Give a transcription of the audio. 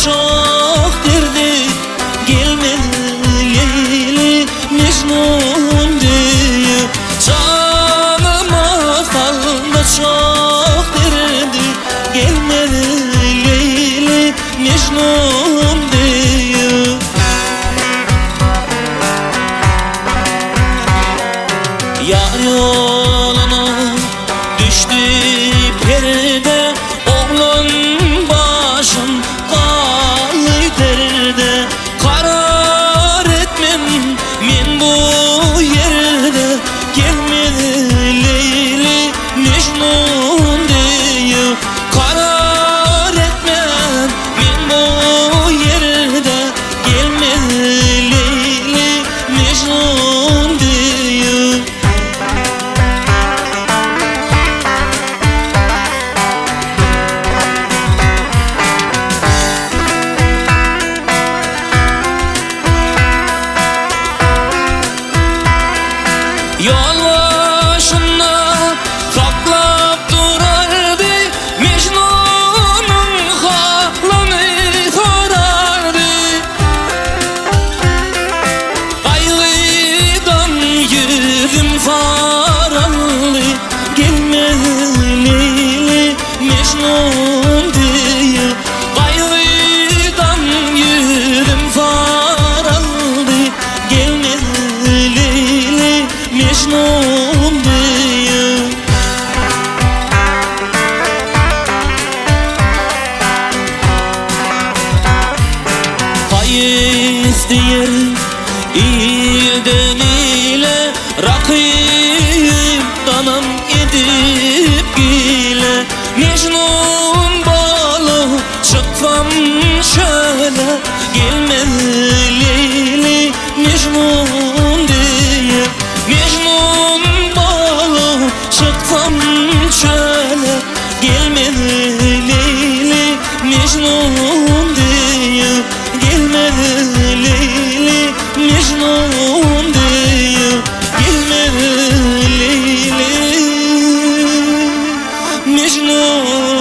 çok derdi, gelmedi Leyli Mecnun diye. Canıma kaldı çok derdi, gelmedi Leyli Mecnun diye. Yar yoluna düştü perde, oğlun başım kaldı derde. Karar etmem men bu yerde, gelmedi Leyli Mecnun diye. Karar etmem men bu yerde, gelmedi Leyli Mecnun diye. Yol başında saklap durardı, Mecnun'un halını sorardı. Kaygıdan yüzüm sarardı, gelmedi Leyli Mecnun diye. Kaygıdan yüzüm sarardı, gelmedi Leyli Mecnun diye. Hayız diyer ilden ile, rakip danam edip gile. Mecnun balı çıksam şöyle, gelmedi Leyli Mecnun diye. Mecnun balı çıksam şöyle, gelmedi Leyli Mecnun diye. Gelmedi Leyli Mecnun diye. Gelmedi Leyli Mecnun.